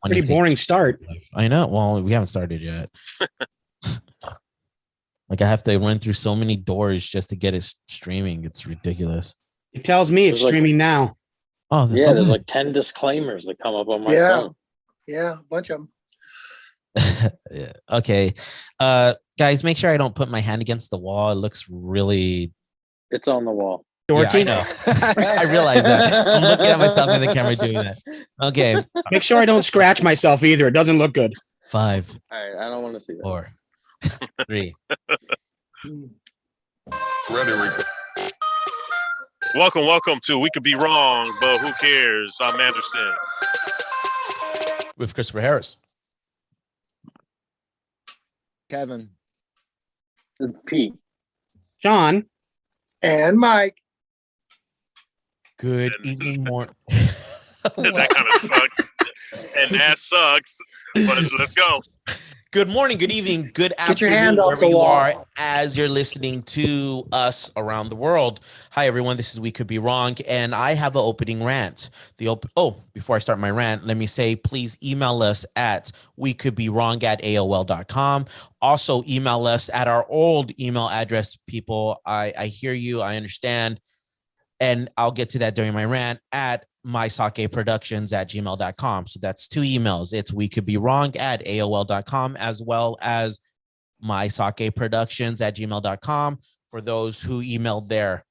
Pretty boring start. I know. Well, we haven't started yet. Like I have to run through so many doors just to get it streaming. It's ridiculous. It tells me it's There's like- streaming now. Oh, that's Yeah, so there's good. like 10 disclaimers that come up on my Yeah. phone. Yeah, a bunch of them. Yeah. Okay. Guys, make sure I don't put my hand against the wall. It looks really. It's on the wall. Dorothy, Yeah, I know. I realize that. I'm looking at myself in the camera doing that. Okay. make sure I don't scratch myself either. It doesn't look good. 5, All right, I don't want to see that. 4, 3. Ready. Welcome to We Could Be Wrong, but who cares? I'm Anderson. With Christopher Harris. Kevin. Pete. Sean, And Mike. Good evening, more. That kind of sucks. And that sucks. But let's go. Good morning, good evening, good Get your afternoon, hand off wherever the you wall. are as you're listening to us around the world. Hi, everyone. This is We Could Be Wrong, and I have an opening rant. Before I start my rant, let me say, please email us at wecoulddbewrong@aol.com. Also, email us at our old email address, people. I hear you. I understand. And I'll get to that during my rant at mysakeproductions@gmail.com. So that's 2 emails. It's wecoulddbewrong@aol.com as well as mysakeproductions@gmail.com for those who emailed there.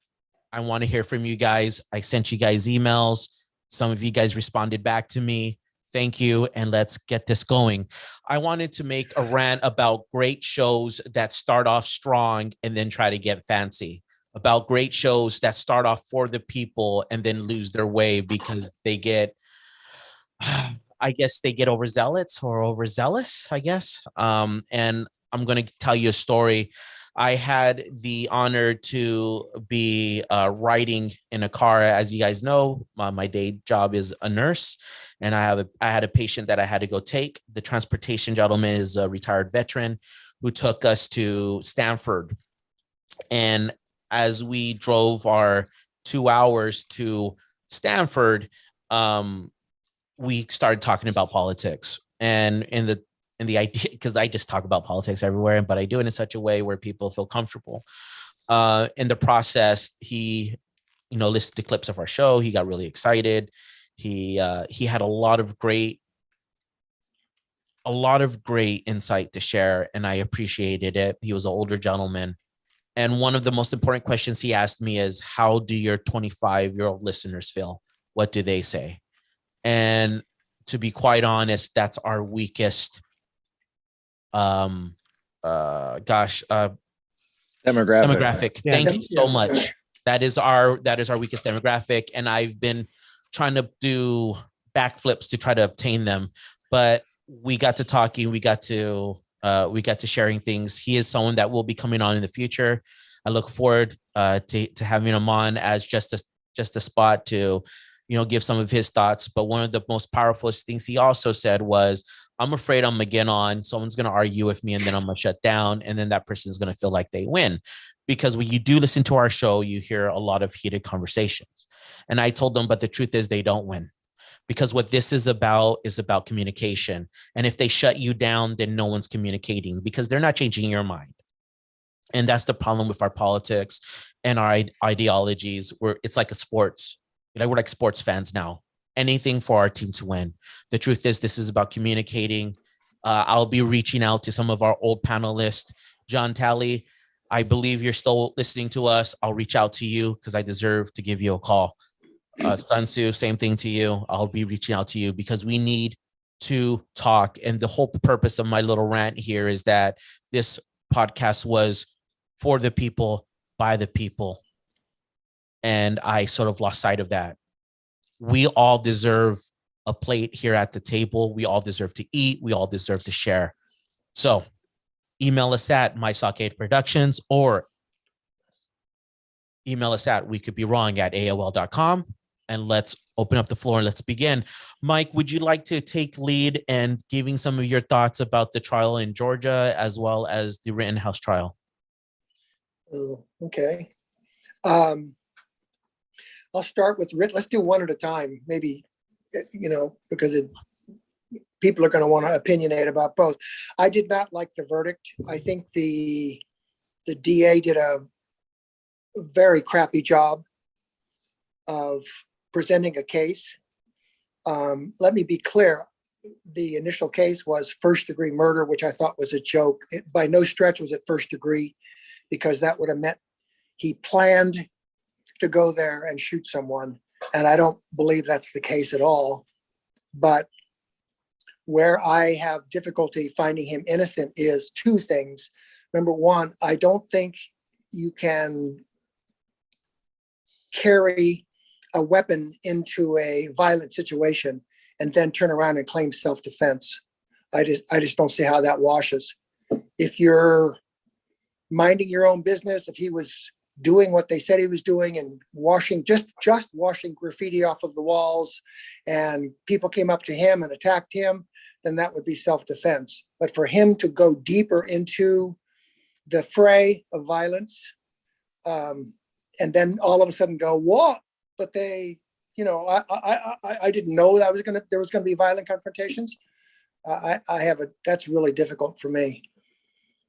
I want to hear from you guys. I sent you guys emails. Some of you guys responded back to me. Thank you. And let's get this going. I wanted to make a rant about great shows that start off strong and then try to get fancy. About great shows that start off for the people and then lose their way because they get, I guess they get overzealous or overzealous, I guess. And I'm going to tell you a story. I had the honor to be riding in a car. As you guys know, my day job is a nurse, and I had a patient that I had to go take. The transportation gentleman is a retired veteran who took us to Stanford. And as we drove our 2 hours to Stanford, we started talking about politics. And in the idea, because I just talk about politics everywhere, but I do it in such a way where people feel comfortable. In the process, he, listened to clips of our show. He got really excited. He had a lot of great insight to share, and I appreciated it. He was an older gentleman. And one of the most important questions he asked me is, how do your 25-year-old listeners feel? What do they say? And to be quite honest, that's our weakest demographic. Yeah. Thank you so much. That is our weakest demographic. And I've been trying to do backflips to try to obtain them. But we got to talking, we got to sharing things. He is someone that will be coming on in the future. I look forward to having him on as just a spot to, give some of his thoughts. But one of the most powerful things he also said was, I'm afraid I'm gonna get on, someone's gonna argue with me, and then I'm gonna shut down, and then that person's gonna feel like they win. Because when you do listen to our show, you hear a lot of heated conversations. And I told them, but the truth is they don't win. Because what this is about communication. And if they shut you down, then no one's communicating because they're not changing your mind. And that's the problem with our politics and our ideologies, where it's like a sports. We're like sports fans now. Anything for our team to win. The truth is, this is about communicating. I'll be reaching out to some of our old panelists. John Talley, I believe you're still listening to us. I'll reach out to you because I deserve to give you a call. Sun Tzu, same thing to you. I'll be reaching out to you because we need to talk. And the whole purpose of my little rant here is that this podcast was for the people, by the people. And I sort of lost sight of that. We all deserve a plate here at the table. We all deserve to eat. We all deserve to share. So email us at mysakeproductions or email us at wecoulddbewrong@aol.com. And let's open up the floor and let's begin. Mike, would you like to take lead and giving some of your thoughts about the trial in Georgia as well as the Rittenhouse trial? Okay. I'll start with let's do one at a time, maybe, because people are going to want to opinionate about both. I did not like the verdict. I think the DA did a very crappy job of presenting a case. Let me be clear. The initial case was first-degree murder, which I thought was a joke. It, by no stretch was it first degree, because that would have meant he planned to go there and shoot someone. And I don't believe that's the case at all. But where I have difficulty finding him innocent is two things. Number one, I don't think you can carry a weapon into a violent situation and then turn around and claim self-defense. I just don't see how that washes. If you're minding your own business, if he was doing what they said he was doing and washing, just washing graffiti off of the walls, and people came up to him and attacked him, then that would be self-defense. But for him to go deeper into the fray of violence, and then all of a sudden go, what? But they, you know, I didn't know that there was gonna be violent confrontations. That's really difficult for me.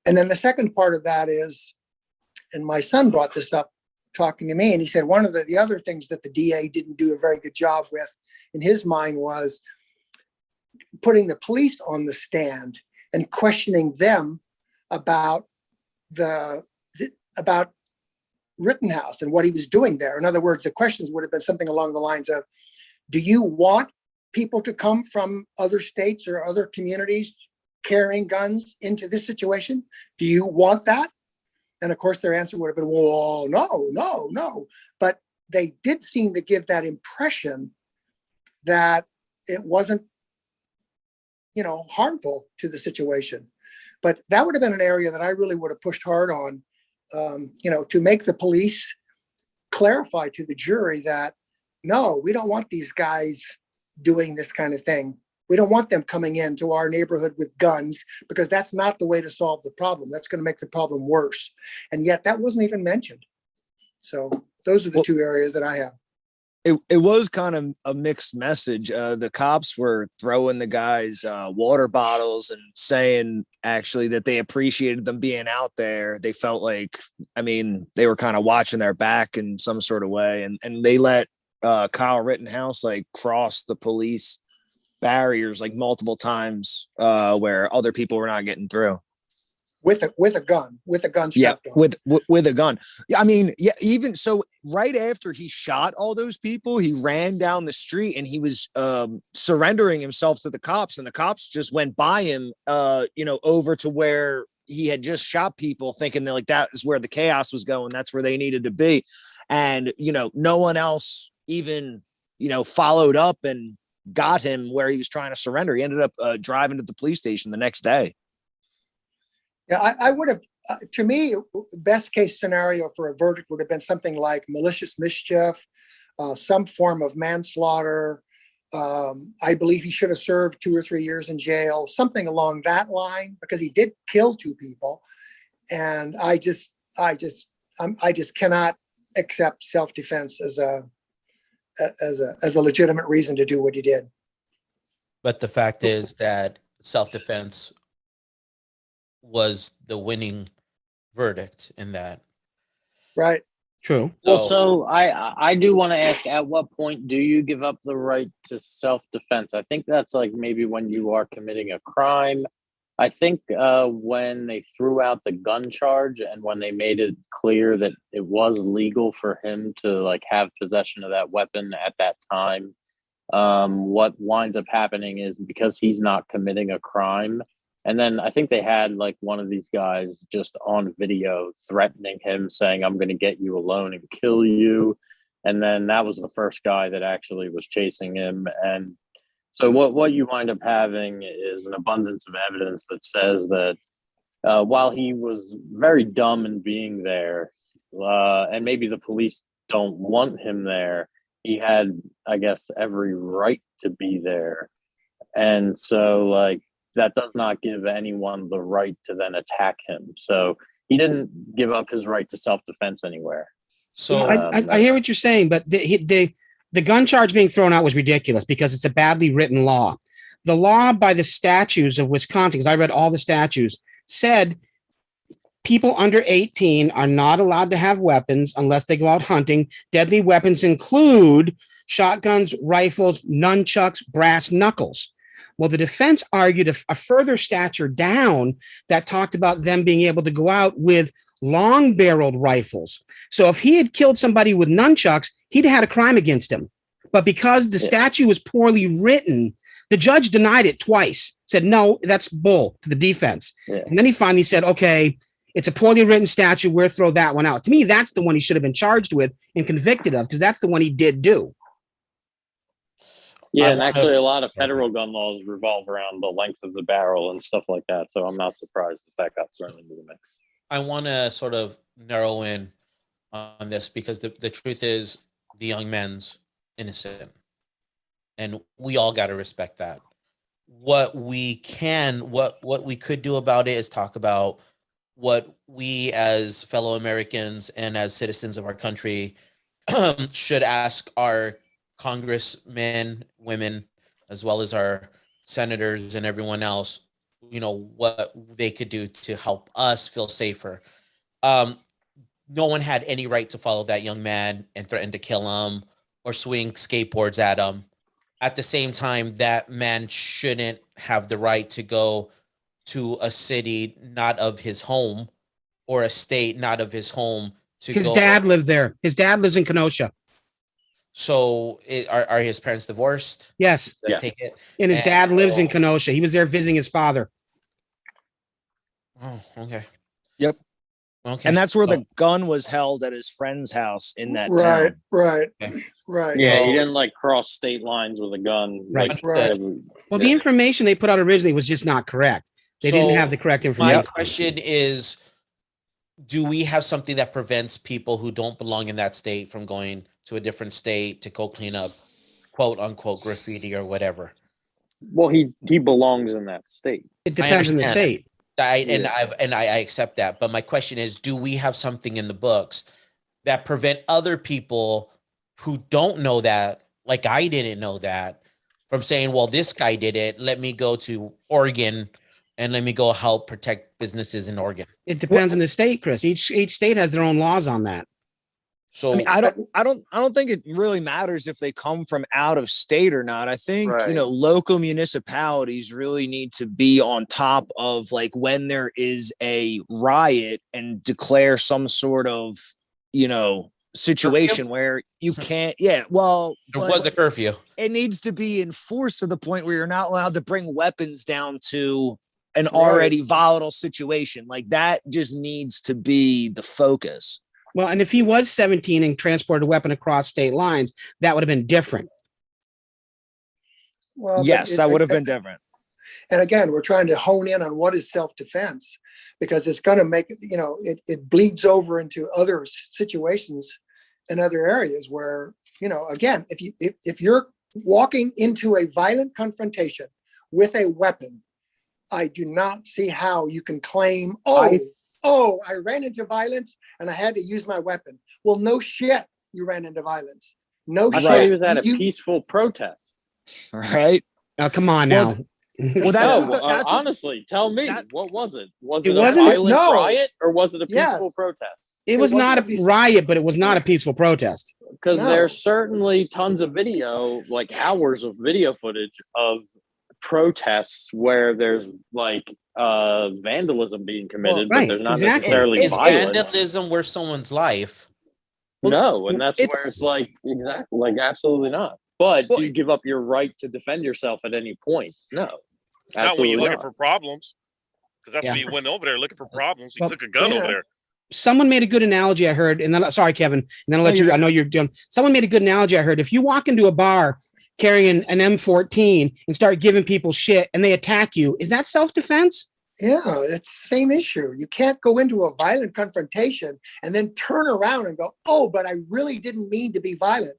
And then the second part of that is, and my son brought this up talking to me, and he said one of the other things that the DA didn't do a very good job with in his mind was putting the police on the stand and questioning them about about Rittenhouse and what he was doing there. In other words, the questions would have been something along the lines of, do you want people to come from other states or other communities carrying guns into this situation? Do you want that? And of course, their answer would have been, well, no. But they did seem to give that impression that it wasn't, you know, harmful to the situation. But that would have been an area that I really would have pushed hard on, you know, to make the police clarify to the jury that, no, we don't want these guys doing this kind of thing. We don't want them coming into our neighborhood with guns, because that's not the way to solve the problem. That's going to make the problem worse. And yet that wasn't even mentioned. So those are the two areas that I have. It was kind of a mixed message. The cops were throwing the guys water bottles and saying actually that they appreciated them being out there. They felt like, I mean, they were kind of watching their back in some sort of way. And they let Kyle Rittenhouse like cross the police barriers like multiple times where other people were not getting through. With a gun strapped on. With a gun. I mean, yeah, even so, right after he shot all those people, he ran down the street and he was surrendering himself to the cops, and the cops just went by him, you know, over to where he had just shot people, thinking that like that is where the chaos was going. That's where they needed to be. And, you know, no one else even, you know, followed up and got him where he was trying to surrender. He ended up driving to the police station the next day. Yeah, I would have, to me, best case scenario for a verdict would have been something like malicious mischief, some form of manslaughter. I believe he should have served 2 or 3 years in jail, something along that line, because he did kill 2 people. And I just cannot accept self-defense as a legitimate reason to do what he did. But the fact is that self-defense was the winning verdict in that. Right. True. Well, so I do want to ask, at what point do you give up the right to self-defense? I think that's like maybe when you are committing a crime. I think when they threw out the gun charge and when they made it clear that it was legal for him to like have possession of that weapon at that time, what winds up happening is, because he's not committing a crime. And then I think they had like one of these guys just on video threatening him, saying, I'm going to get you alone and kill you. And then that was the first guy that actually was chasing him. And so what you wind up having is an abundance of evidence that says that while he was very dumb in being there, and maybe the police don't want him there, he had, I guess, every right to be there. And so like, that does not give anyone the right to then attack him. So he didn't give up his right to self-defense anywhere. So I hear what you're saying, but the gun charge being thrown out was ridiculous because it's a badly written law. the law by the statutes of Wisconsin, because I read all the statutes, said people under 18 are not allowed to have weapons unless they go out hunting. Deadly weapons include shotguns, rifles, nunchucks, brass knuckles. Well, the defense argued a further stature down that talked about them being able to go out with long-barreled rifles. So if he had killed somebody with nunchucks, he'd had a crime against him. But because the statute was poorly written, the judge denied it twice, said, no, that's bull to the defense. Yeah. And then he finally said, okay, it's a poorly written statute. We'll throw that one out. To me, that's the one he should have been charged with and convicted of, because that's the one he did do. Yeah, and actually a lot of federal gun laws revolve around the length of the barrel and stuff like that. So I'm not surprised if that got thrown into the mix. I want to sort of narrow in on this because the truth is the young man's innocent. And we all got to respect that. What we could do about it is talk about what we as fellow Americans and as citizens of our country should ask our congressmen, women, as well as our senators and everyone else, you know, what they could do to help us feel safer. No one had any right to follow that young man and threaten to kill him or swing skateboards at him. At the same time, that man shouldn't have the right to go to a city not of his home or a state not of his home. His dad lived there. His dad lives in Kenosha. So are his parents divorced? Yes. Yeah. Take it. And his dad lives in Kenosha. He was there visiting his father. Oh, okay. Yep. Okay. And that's where the gun was held at his friend's house in that Right, town. right, Okay. right. Yeah, he didn't like cross state lines with a gun. Right. Like, Right. Well, the information they put out originally was just not correct. They didn't have the correct My information. question is, do we have something that prevents people who don't belong in that state from going to a different state to go clean up, quote unquote, graffiti or whatever? Well, he belongs in that state. It depends on the understand. state. I accept that, but my question is, do we have something in the books that prevent other people who don't know that, like I didn't know that, from saying, well, this guy did it, let me go to Oregon and let me go help protect businesses in Oregon? It depends on the state, Chris. Each state has their own laws on that. So I mean, I don't think it really matters if they come from out of state or not. I think, Right. you know, local municipalities really need to be on top of, like, when there is a riot and declare some sort of, you know, situation where you can't. Yeah, well, there but was a curfew. it needs to be enforced to the point where you're not allowed to bring weapons down to an already volatile situation. Like, that just needs to be the focus. Well, and if he was 17 and transported a weapon across state lines, that would have been different. Well, but Yes, that would have been different. And again, we're trying to hone in on what is self-defense, because it's going to make, you know, it bleeds over into other situations in other areas where, you know, again, if you're walking into a violent confrontation with a weapon, I do not see how you can claim, I ran into violence and I had to use my weapon. Well, no shit, you ran into violence. No I shit. thought he was at a You- peaceful protest. Right? Come on Well, now. Well, Honestly, tell me, that- what was it? Was It it a wasn't- violent no. riot or was it a Yes. peaceful protest? It was wasn't not a a peaceful- riot, but it was not a peaceful protest. Because No. there's certainly tons of video, like hours of video footage of protests where there's like vandalism being committed, Well, but there's not exactly. necessarily Is violence. Vandalism worth someone's life. No, and that's where It's- it's like exactly like absolutely not. But Well, do you give up your right to defend yourself at any point? No, Not when absolutely you're looking not. for problems. Because that's Yeah. when he went over there looking for problems. He Well, took a gun yeah. over there. Someone made a good analogy I heard, and then sorry, Kevin, and then I'll let No, you. you're I know you're doing. Someone made a good analogy I heard. If you walk into a bar carrying an M14 and start giving people shit, and they attack you, is that self-defense? Yeah, it's the same issue. You can't go into a violent confrontation and then turn around and go, oh, but I really didn't mean to be violent.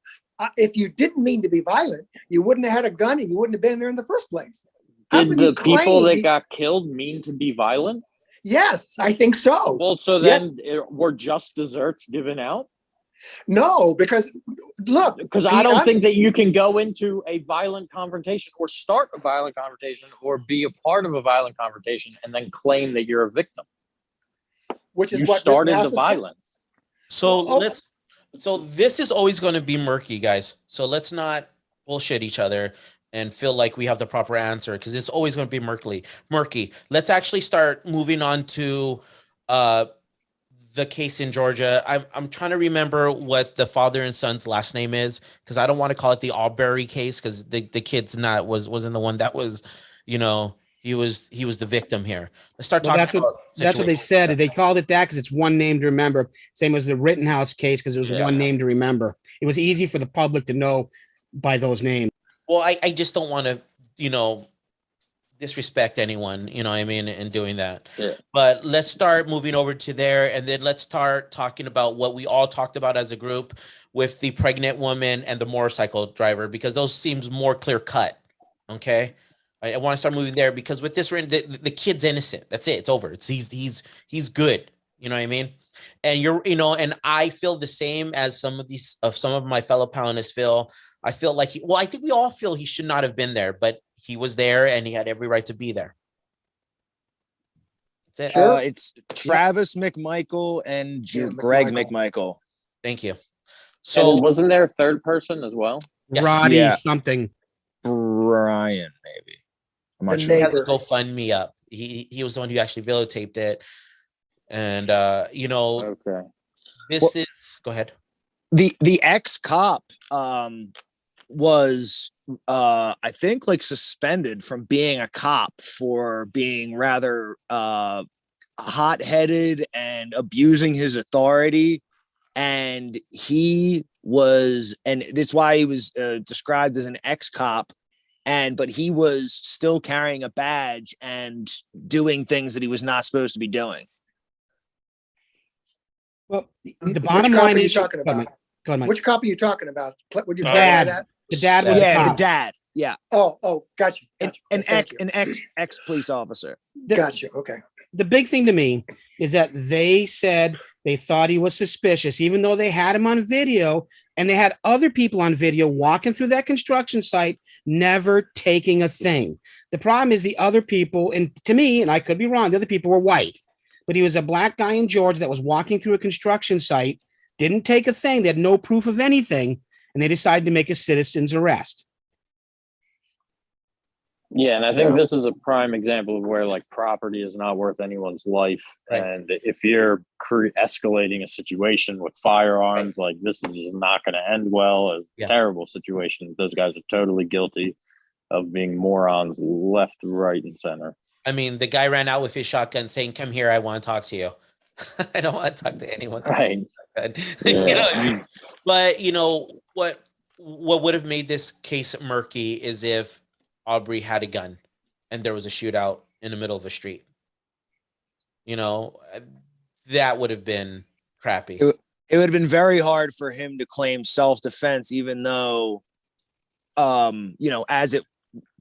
If you didn't mean to be violent, you wouldn't have had a gun and you wouldn't have been there in the first place. How Did can you the people claim that you- got killed mean to be violent? Yes, I think so. Well, so Yes. then were just desserts given out? No, because look, Because I don't think that you can go into a violent confrontation or start a violent confrontation or be a part of a violent confrontation and then claim that you're a victim. which is You what started the Rittenhouse is- violence. So Well, so this is always going to be murky, guys. So let's not bullshit each other and feel like we have the proper answer, because it's always going to be murky. Let's actually start moving on to the case in Georgia. I'm trying to remember what the father and son's last name is, because I don't want to call it the Albury case, because the kid's wasn't the one that was, he was the victim here. Let's start Well, talking. that's what they said. They called it that because it's one name to remember. Same as the Rittenhouse case, because it was one name to remember. It was easy for the public to know by those names. Well, I just don't want to, disrespect anyone, you know what I mean, in doing that. Yeah. But let's start moving over to there, and then let's start talking about what we all talked about as a group with the pregnant woman and the motorcycle driver, because those seems more clear cut. Okay. I want to start moving there, because with this, the kid's innocent. That's it. It's over. He's good. You know what I mean? And and I feel the same as some of my fellow Palinists feel. I feel like I think we all feel he should not have been there, but he was there and he had every right to be there. That's it. Sure. It's Travis McMichael and Yeah, Greg McMichael. McMichael. Thank you. So So wasn't there a third person as well? Yes. Roddy Yeah. something. Brian, maybe. I'm not The sure. he had to neighbor. go fund me up. He was the one who actually videotaped it. And Okay. this is go ahead. The ex-cop was I think like suspended from being a cop for being rather hot-headed and abusing his authority, and that's why he was described as an ex-cop, but he was still carrying a badge and doing things that he was not supposed to be doing. Well, the Which bottom cop line are you is talking about? Go ahead, Mike. Which cop are you talking about? Would you The clarify dad. that? The dad was a Yeah, the cop. dad. Yeah, Oh, gotcha. an gotcha. Thank you. ex police officer. Gotcha. Okay. The big thing to me is that they said they thought he was suspicious, even though they had him on video and they had other people on video walking through that construction site, never taking a thing. The problem is the other people, and to me, and I could be wrong, the other people were white, but he was a black guy in Georgia that was walking through a construction site, didn't take a thing. They had no proof of anything, and they decided to make a citizen's arrest. Yeah, and I think Yeah. this is a prime example of where like property is not worth anyone's life. Right. And if you're escalating a situation with firearms, like this is just not going to end well. A Yeah. terrible situation. Those guys are totally guilty of being morons left, right, and center. I mean, the guy ran out with his shotgun saying, "Come here, I want to talk to you." I don't want to talk to anyone. Right. You know what I mean? But what would have made this case murky is if Aubrey had a gun and there was a shootout in the middle of a street. That would have been crappy. It would have been very hard for him to claim self-defense, even though, as it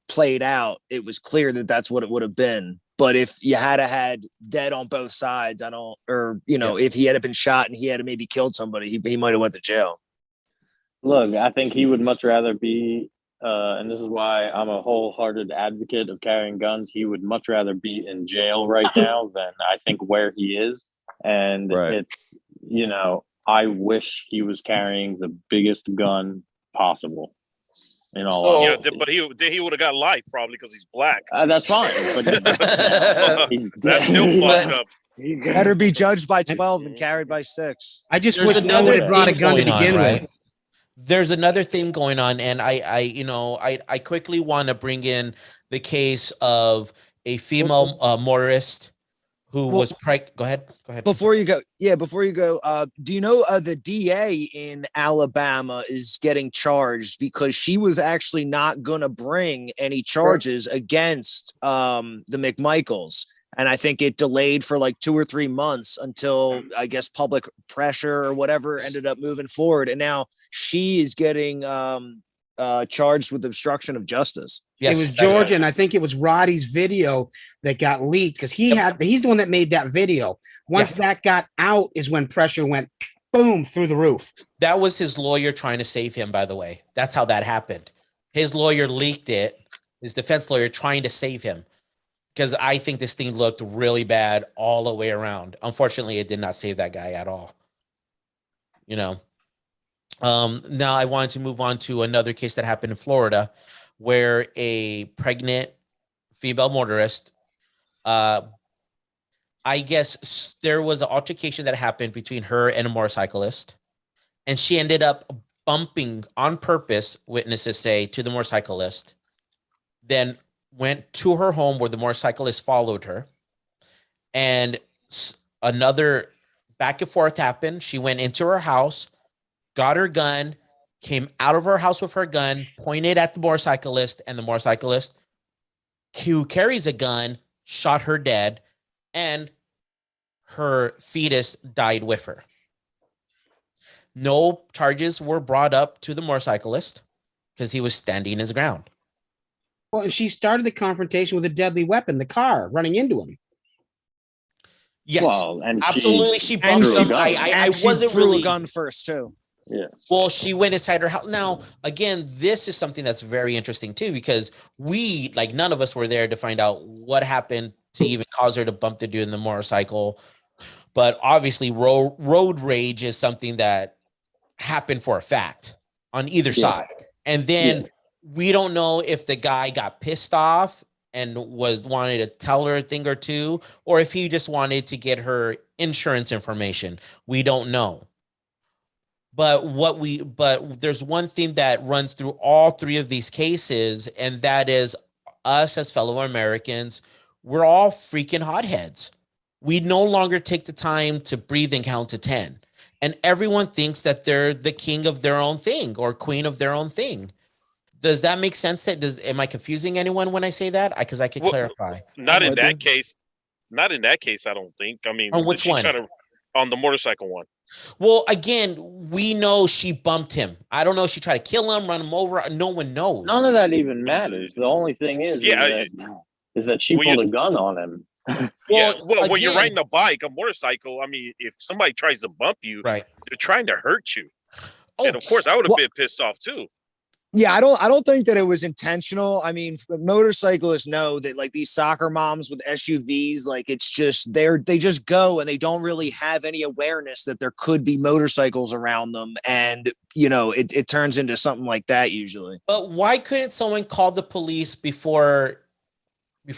played out, it was clear that that's what it would have been. But if you had dead on both sides, if he had been shot and he had maybe killed somebody, he might have went to jail. Look, I think he would much rather be, and this is why I'm a wholehearted advocate of carrying guns. He would much rather be in jail right now than I think where he is. And Right. it's, I wish he was carrying the biggest gun possible. In all So- Yeah, honesty. but he would have got life probably because he's black. That's fine. But he's That's still fucked up. Better be judged by 12 than carried by 6. I just There's wish no one had another brought a thing gun to going on, begin right? with. There's another theme going on, and I quickly want to bring in the case of a female motorist who was pregnant. Go ahead. Before you go, do you know the DA in Alabama is getting charged because she was actually not going to bring any charges against the McMichaels? And I think it delayed for like 2 or 3 months until I guess public pressure or whatever ended up moving forward. And now she is getting charged with obstruction of justice. Yes, It was Georgia, and I think it was Roddy's video that got leaked because he's the one that made that video. Once that got out is when pressure went boom, through the roof. That was his lawyer trying to save him, by the way. That's how that happened. His lawyer leaked it, his defense lawyer trying to save him. Because I think this thing looked really bad all the way around. Unfortunately, it did not save that guy at all. You know. Now I wanted to move on to another case that happened in Florida, where a pregnant female motorist, I guess there was an altercation that happened between her and a motorcyclist, and she ended up bumping on purpose, witnesses say, to the motorcyclist, then went to her home where the motorcyclist followed her, and another back and forth happened. She went into her house, got her gun, came out of her house with her gun, pointed at the motorcyclist, and the motorcyclist, who carries a gun, shot her dead, and her fetus died with her. No charges were brought up to the motorcyclist because he was standing his ground. Well, and she started the confrontation with a deadly weapon, the car, running into him. Yes, Well, and absolutely. She bumped him. I wasn't drew really a gun first too. Yeah. Well, she went inside her house. Now, again, this is something that's very interesting too, because we, like, none of us were there to find out what happened to even cause her to bump the dude in the motorcycle. But obviously, road rage is something that happened for a fact on either side. And then we don't know if the guy got pissed off and wanted to tell her a thing or two, or if he just wanted to get her insurance information. We don't know. But there's one theme that runs through all three of these cases, and that is us as fellow Americans. We're all freaking hotheads. We no longer take the time to breathe and count to 10. And everyone thinks that they're the king of their own thing or queen of their own thing. Does that make sense? Am I confusing anyone when I say that? Because I could clarify. Not in that case. Not in that case, I don't think. I mean, on which one? On the motorcycle one. Well, again, we know she bumped him. I don't know if she tried to kill him, run him over. No one knows. None of that even matters. The only thing is that she pulled a gun on him. When you're riding a bike, a motorcycle, I mean, if somebody tries to bump you, right, they're trying to hurt you. And of course, I would have been pissed off too. Yeah, I don't think that it was intentional. I mean, motorcyclists know that, like, these soccer moms with SUVs, like, it's just they just go and they don't really have any awareness that there could be motorcycles around them, and you know, it turns into something like that usually. But why couldn't someone call the police before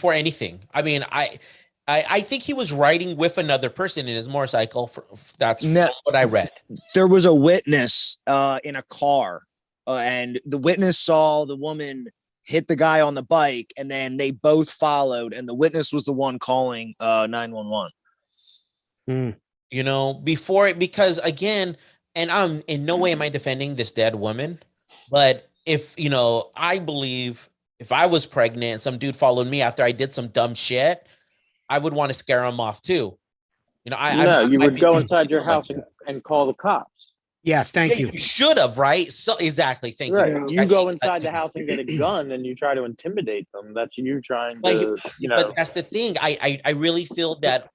anything? I mean, I think he was riding with another person in his motorcycle. That's what I read. There was a witness in a car. And the witness saw the woman hit the guy on the bike, and then they both followed, and the witness was the one calling 911. You know, because again, and I'm in no way am I defending this dead woman, but if, you know, I believe if I was pregnant and some dude followed me after I did some dumb shit, I would want to scare him off too. You know, you would go inside your house and call the cops. Yes, thank you. You should have, right? So exactly. Thank you. You go inside the house and get a gun and you try to intimidate them. That's you trying to, But that's the thing. I really feel that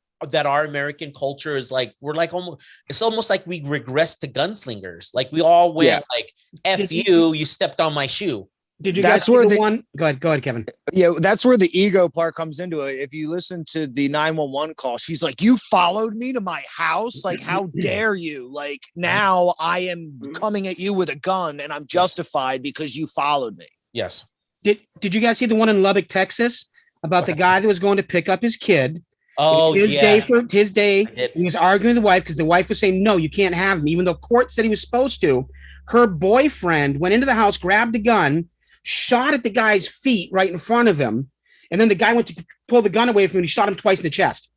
our American culture is like, it's almost like we regress to gunslingers. Like we all went like, F you stepped on my shoe. Did you guys see the one? Go ahead, Kevin. Yeah, that's where the ego part comes into it. If you listen to the 911 call, she's like, "You followed me to my house? Like, how dare you? Like, now I am coming at you with a gun, and I'm justified because you followed me." Yes. Did you guys see the one in Lubbock, Texas, about the guy that was going to pick up his kid? Oh, his day. He was arguing with the wife because the wife was saying, "No, you can't have him," even though court said he was supposed to. Her boyfriend went into the house, grabbed a gun, shot at the guy's feet right in front of him, and then the guy went to pull the gun away from him, and he shot him twice in the chest.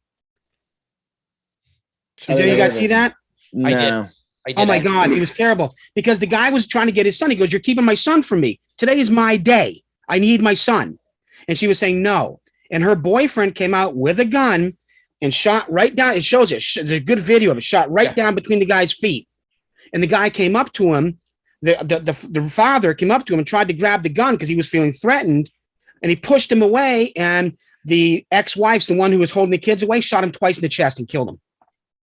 Did you guys see that? No. I did. Oh my God, it was terrible because the guy was trying to get his son. He goes, "You're keeping my son from me. Today is my day. I need my son." And she was saying no. And her boyfriend came out with a gun and shot right down. It shows it. There's a good video of it. Shot right down between the guy's feet. And the guy came up to him. The father came up to him and tried to grab the gun because he was feeling threatened, and he pushed him away. And the ex-wife's the one who was holding the kids away, shot him twice in the chest and killed him.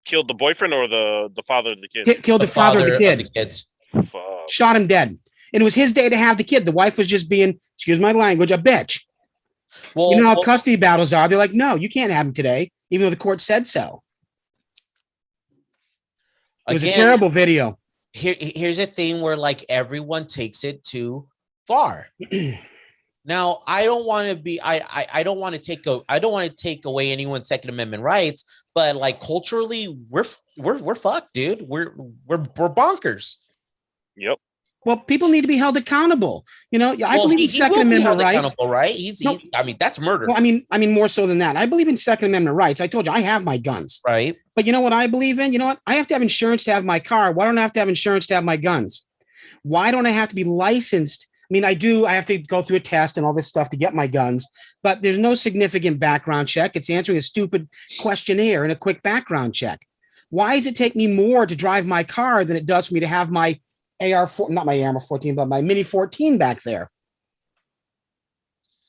Killed the boyfriend or the father of the kids? Killed the father of the kid. kids. Fuck. Shot him dead. And it was his day to have the kid. The wife was just being, excuse my language, a bitch. Well, you know how custody battles are. They're like, no, you can't have him today, even though the court said so. It was a terrible video. Here's a thing where like everyone takes it too far. Now, I don't want to be. I don't want to take away anyone's Second Amendment rights, but like culturally, we're fucked, dude. We're bonkers. Yep. Well, people need to be held accountable. You know, I believe in Second Amendment rights. Right? He's I mean, that's murder. Well, I mean, more so than that. I believe in Second Amendment rights. I told you I have my guns. Right. But you know what I believe in? You know what? I have to have insurance to have my car. Why don't I have to have insurance to have my guns? Why don't I have to be licensed? I mean, I do. I have to go through a test and all this stuff to get my guns, but there's no significant background check. It's answering a stupid questionnaire and a quick background check. Why does it take me more to drive my car than it does for me to have my AR-4, not my AR-14, but my Mini 14 back there?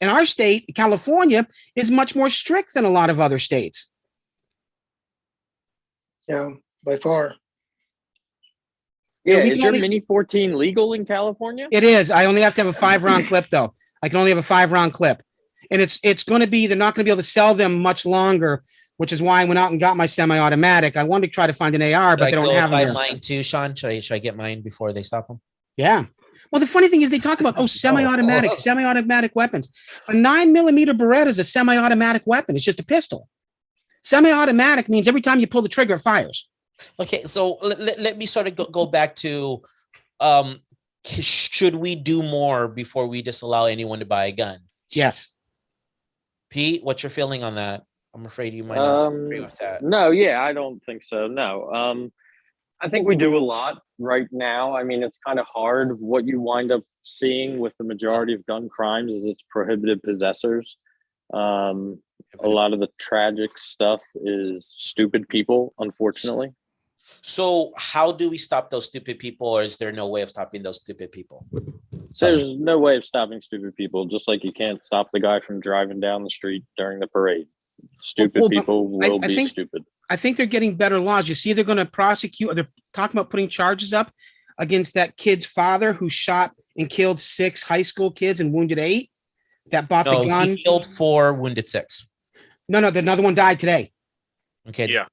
In our state, California, is much more strict than a lot of other states. Yeah, by far. Yeah, we is can your only- Mini 14 legal in California? It is. I only have to have a 5-round clip, though. I can only have a 5-round clip. And it's going to be, they're not going to be able to sell them much longer, which is why I went out and got my semi-automatic. I wanted to try to find an AR, but they don't have them here. Mine too, Sean. Should I get mine before they stop them? Yeah. Well, the funny thing is they talk about, semi-automatic weapons. A 9mm Beretta is a semi-automatic weapon. It's just a pistol. Semi-automatic means every time you pull the trigger, it fires. Okay, so let me sort of go back to, should we do more before we disallow anyone to buy a gun? Yes. Pete, what's your feeling on that? I'm afraid you might not agree with that. No, yeah, I don't think so. No. I think we do a lot right now. I mean, it's kind of hard. What you wind up seeing with the majority of gun crimes is it's prohibited possessors. A lot of the tragic stuff is stupid people, unfortunately. So how do we stop those stupid people, or is there no way of stopping those stupid people? There's no way of stopping stupid people, just like you can't stop the guy from driving down the street during the parade. Stupid people will be stupid. I think they're getting better laws. You see, they're going to prosecute, or they're talking about putting charges up against that kid's father who shot and killed 6 high school kids and wounded 8 that bought the gun. He killed 4, wounded 6. No, another one died today. Okay, yeah.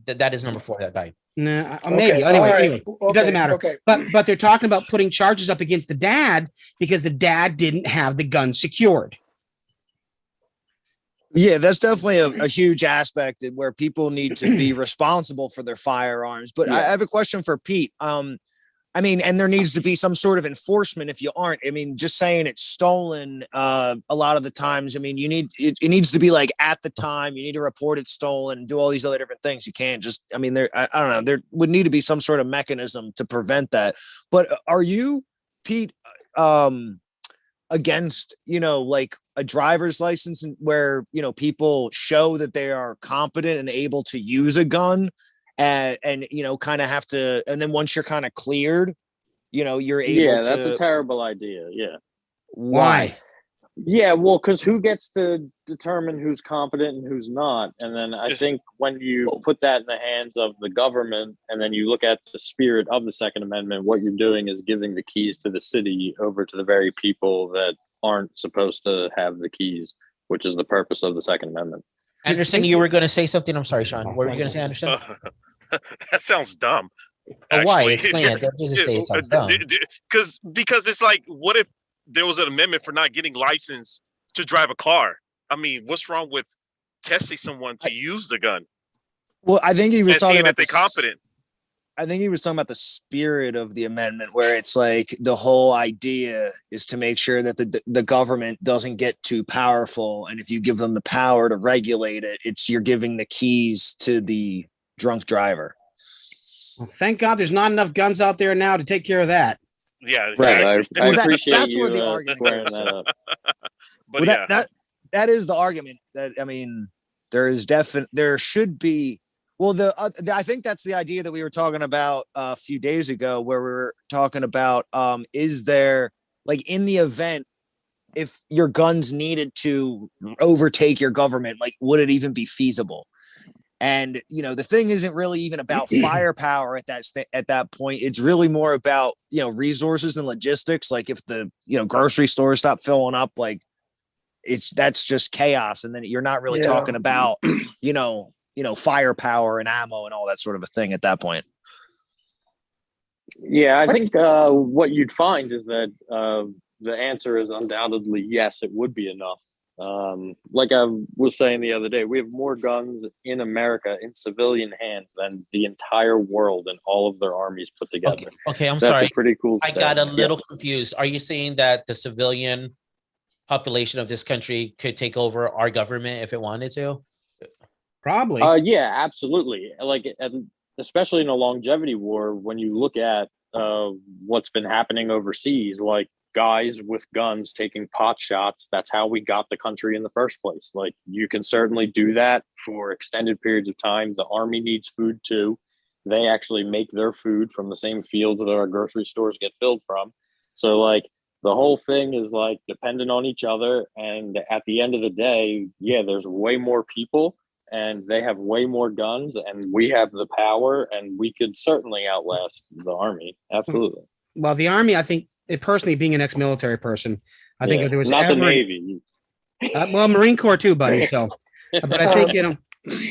That is number 4 that died. No, maybe. Anyway, it doesn't matter. Okay. But they're talking about putting charges up against the dad because the dad didn't have the gun secured. Yeah, that's definitely a huge aspect where people need to be responsible for their firearms. But I have a question for Pete. I mean, and there needs to be some sort of enforcement if you aren't. I mean, just saying it's stolen a lot of the times. I mean, it needs to be like at the time you need to report it stolen, do all these other different things. You can't just, I mean, I don't know, there would need to be some sort of mechanism to prevent that. But are you, Pete, against, like a driver's license where, people show that they are competent and able to use a gun? And kind of have to, and then once you're kind of cleared, you're able to. Yeah, that's a terrible idea. Yeah. Why? Yeah, well, because who gets to determine who's competent and who's not? And then I think when you put that in the hands of the government, and then you look at the spirit of the Second Amendment, what you're doing is giving the keys to the city over to the very people that aren't supposed to have the keys, which is the purpose of the Second Amendment. Anderson, you were going to say something. I'm sorry, Sean. What were you going to say, Anderson? That sounds dumb. Why? Explain it. Don't just say it sounds dumb. Because it's like, what if there was an amendment for not getting licensed to drive a car? I mean, what's wrong with testing someone to use the gun? Well, I think he was talking about if they're competent. I think he was talking about the spirit of the amendment, where it's like the whole idea is to make sure that the government doesn't get too powerful. And if you give them the power to regulate it, you're giving the keys to the drunk driver. Well, thank God there's not enough guns out there now to take care of that. Yeah, right. I appreciate that's you where the argument squaring that up. But well, that is the argument. That, I mean, there should be. Well, I think that's the idea that we were talking about a few days ago, where we were talking about, is there, like, in the event, if your guns needed to overtake your government, like, would it even be feasible? And the thing isn't really even about firepower at that point. It's really more about resources and logistics. Like if the grocery stores stop filling up, like that's just chaos. And then you're not really talking about firepower and ammo and all that sort of a thing at that point. Yeah, I think what you'd find is that the answer is undoubtedly yes, it would be enough. Like I was saying the other day, we have more guns in America in civilian hands than the entire world and all of their armies put together. Okay, I'm That's sorry. a pretty cool I stat. got a little confused. Are you saying that the civilian population of this country could take over our government if it wanted to? Probably. Yeah, absolutely. Like, especially in a longevity war, when you look at what's been happening overseas, like guys with guns taking pot shots, that's how we got the country in the first place. Like, you can certainly do that for extended periods of time. The army needs food too. They actually make their food from the same fields that our grocery stores get filled from. So like the whole thing is like dependent on each other. And at the end of the day, yeah, there's way more people and they have way more guns and we have the power and we could certainly outlast the army. Absolutely. Well, the army, I think, personally, being an ex-military person, I think if there was not ever the Navy. well, Marine Corps too, buddy. So, but I think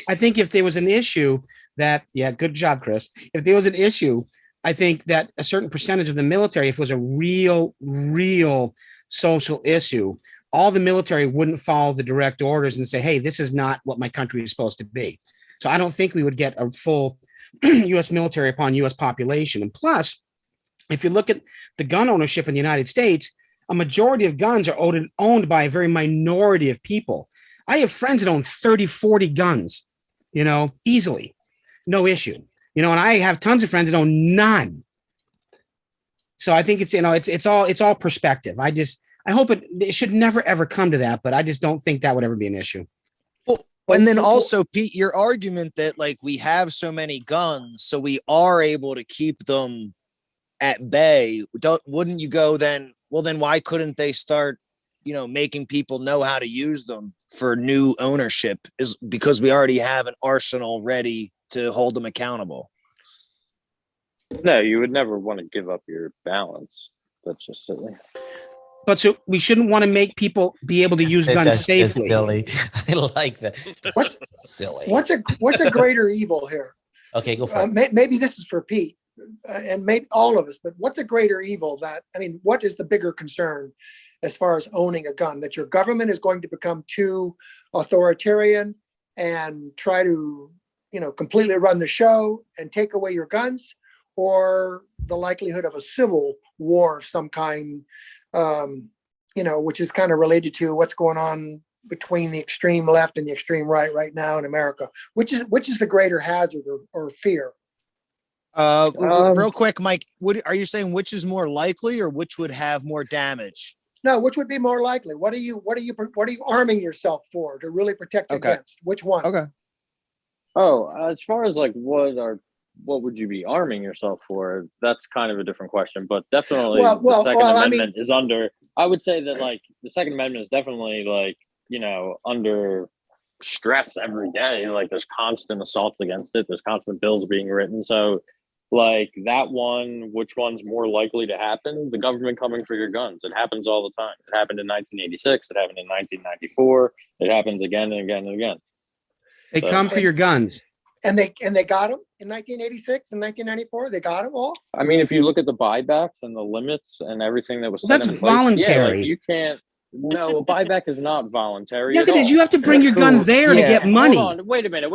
I think if there was an issue that, good job, Chris. If there was an issue, I think that a certain percentage of the military, if it was a real social issue, all the military wouldn't follow the direct orders and say, "Hey, this is not what my country is supposed to be." So I don't think we would get a full U.S. military upon U.S. population. And plus, if you look at the gun ownership in the United States, a majority of guns are owned by a very minority of people. I have friends that own 30, 40 guns, easily, no issue, and I have tons of friends that own none. So I think it's all perspective. I hope it should never, ever come to that, but I just don't think that would ever be an issue. Well, and then also, Pete, your argument that like we have so many guns, so we are able to keep them at bay, wouldn't you go then? Well, then why couldn't they start, making people know how to use them for new ownership? Is because we already have an arsenal ready to hold them accountable. No, you would never want to give up your balance. That's just silly. But so we shouldn't want to make people be able to use guns safely. Silly. I like that. What's silly? What's a greater evil here? Okay, go for it. Maybe this is for Pete and maybe all of us, but what's a greater evil what is the bigger concern as far as owning a gun? That your government is going to become too authoritarian and try to, completely run the show and take away your guns, or the likelihood of a civil war of some kind, which is kind of related to what's going on between the extreme left and the extreme right now in America, which is the greater hazard or fear? Real quick, Mike, are you saying which is more likely or which would have more damage? No, which would be more likely? What are you arming yourself for to really protect against? Which one? Okay. Oh, as far as like what would you be arming yourself for? That's kind of a different question, but definitely the Second Amendment is under. I would say that like the Second Amendment is definitely like under stress every day. Like there's constant assaults against it. There's constant bills being written. So like that one, which one's more likely to happen? The government coming for your guns. It happens all the time. It happened in 1986. It happened in 1994. It happens again and again and again. They come for your guns. And they got them in 1986 and 1994. They got them all. I mean, if you look at the buybacks and the limits and everything that was set that's in place, voluntary. you can't. No, a buyback is not voluntary. Yes, it is. You have to bring your gun there to get money. Hold on. Wait a minute.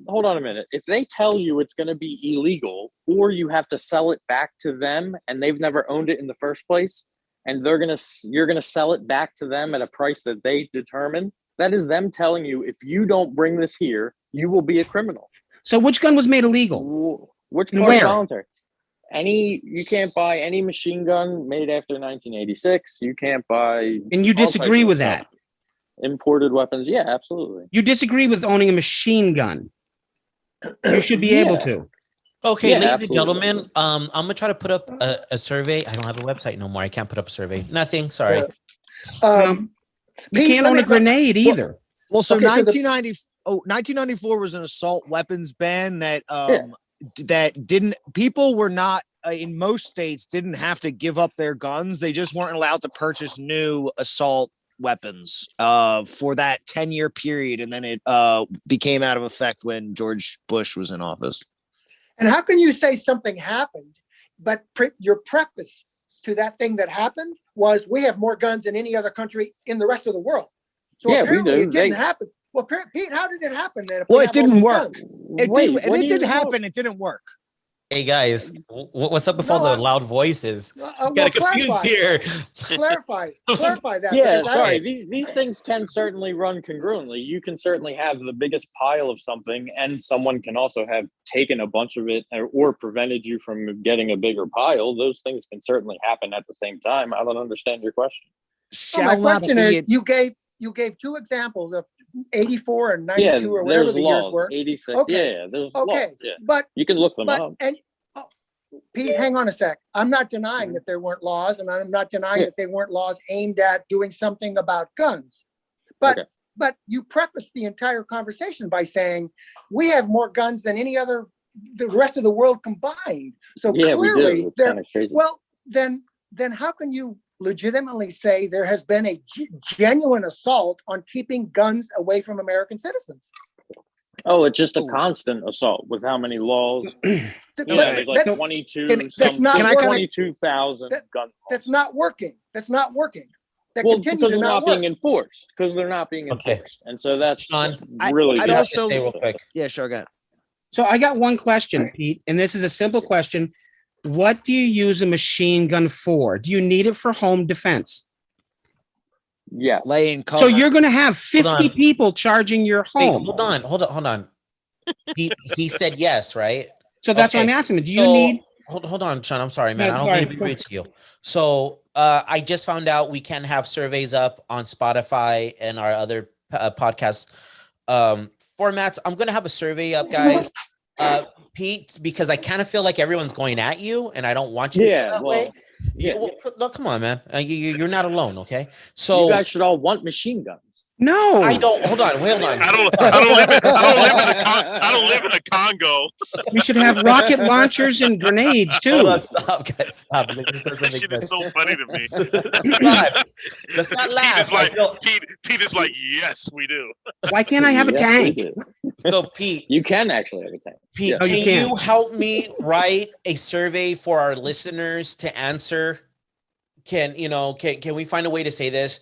Hold on a minute. If they tell you it's going to be illegal, or you have to sell it back to them, and they've never owned it in the first place, and you're gonna sell it back to them at a price that they determine, that is them telling you, if you don't bring this here, you will be a criminal. So which gun was made illegal? Which part is voluntary? You can't buy any machine gun made after 1986. You can't buy. And you disagree with that? Imported weapons. Yeah, absolutely. You disagree with owning a machine gun? You should be able to. Okay, ladies and gentlemen, I'm gonna try to put up a survey. I don't have a website no more. I can't put up a survey. Nothing. Sorry. You can't own a grenade either. Well, so 1990. 1994 was an assault weapons ban that that didn't people were not in most states didn't have to give up their guns. They just weren't allowed to purchase new assault weapons for that 10-year period, and then it became out of effect when George Bush was in office. And how can you say something happened, but your preface to that thing that happened was we have more guns than any other country in the rest of the world? So Yeah, we apparently do. it didn't happen. Well, Pete, how did it happen then? Well, it didn't work. It Wait, did happen. It didn't work. Hey guys, what's up with all the loud voices? Well, Got confused here. clarify that. Yeah, because sorry. These things can certainly run congruently. You can certainly have the biggest pile of something, and someone can also have taken a bunch of it or prevented you from getting a bigger pile. Those things can certainly happen at the same time. I don't understand your question. my question is, you gave two examples of 84 and 92 or whatever the years were. 86. Okay. Yeah, there's Okay, laws. Yeah. but You can look them up. and Pete, hang on a sec. I'm not denying that there weren't laws, and I'm not denying that they weren't laws aimed at doing something about guns. But you prefaced the entire conversation by saying we have more guns than the rest of the world combined. So clearly, well, then how can you legitimately say there has been a genuine assault on keeping guns away from American citizens? Oh, it's just a constant assault with how many laws? There's like 22,000 gun laws. That's not working. That's not working. Because they're not being enforced. Because they're not being enforced. And so that's Sean, really I'd also real quick. Yeah, sure, go ahead. So I got one question, Pete, and this is a simple question. What do you use a machine gun for? Do you need it for home defense? Yeah. Laying cover. So you're going to have 50 people charging your home. Wait, hold on. He said yes, right? So that's what I'm asking. Do you need? Hold on, Sean. I'm sorry, man. No, I don't mean to be rude to you. So I just found out we can have surveys up on Spotify and our other podcast formats. I'm going to have a survey up, guys. Pete, because I kind of feel like everyone's going at you, and I don't want you to feel that way. No, come on, man. You're not alone, okay? So you guys should all want machine guns. No, I don't. Hold on. I don't live in a Congo. We should have rocket launchers and grenades too. Stop, guys. Stop. That shit is so funny to me. Let's not laugh. Pete is like, yes, we do. Why can't I have a tank? So, Pete, you can actually have a tank. Pete, can you help me write a survey for our listeners to answer? Can we find a way to say this?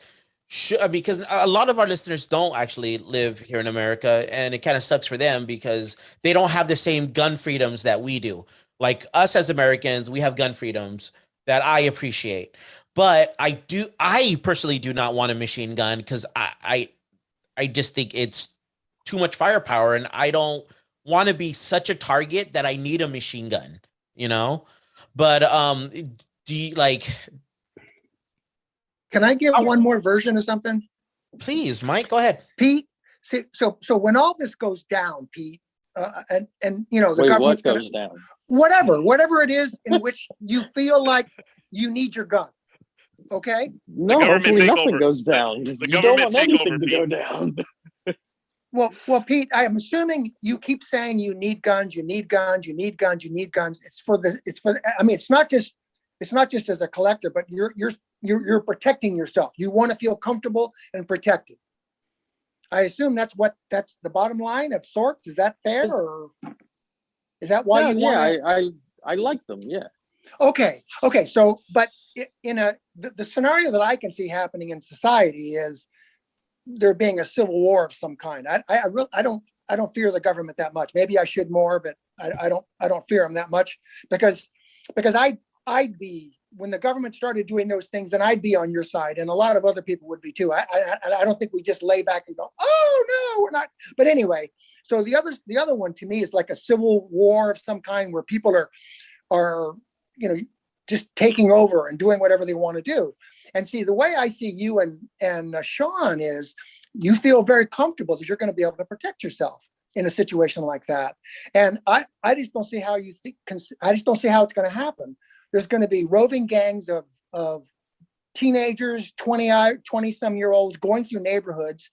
Because a lot of our listeners don't actually live here in America, and it kind of sucks for them because they don't have the same gun freedoms that we do. Like us as Americans, we have gun freedoms that I appreciate, but I personally do not want a machine gun because I just think it's too much firepower, and I don't want to be such a target that I need a machine gun, but do you like? Can I give one more version of something? Please, Mike, go ahead. Pete, so when all this goes down, Pete, and the government's goes down? Whatever it is in which you feel like you need your gun, okay? No, hopefully nothing goes down. The you government don't want anything to Pete. go down. Well, Pete, I am assuming you keep saying you need guns. It's not just as a collector, but you're protecting yourself. You want to feel comfortable and protected. I assume that's the bottom line of sorts. Is that fair, or is that why you want? Yeah, I like them. Yeah. Okay. So, but in the scenario that I can see happening in society is there being a civil war of some kind. I don't fear the government that much. Maybe I should more, but I don't fear them that much because I'd be, when the government started doing those things, then I'd be on your side, and a lot of other people would be too. I don't think we just lay back and go, oh no, we're not. But anyway, so the other one to me is like a civil war of some kind where people are just taking over and doing whatever they want to do. And see, the way I see you and Sean is, you feel very comfortable that you're going to be able to protect yourself in a situation like that. And I just don't see how I just don't see how it's going to happen. There's going to be roving gangs of teenagers, 20 some year olds going through neighborhoods,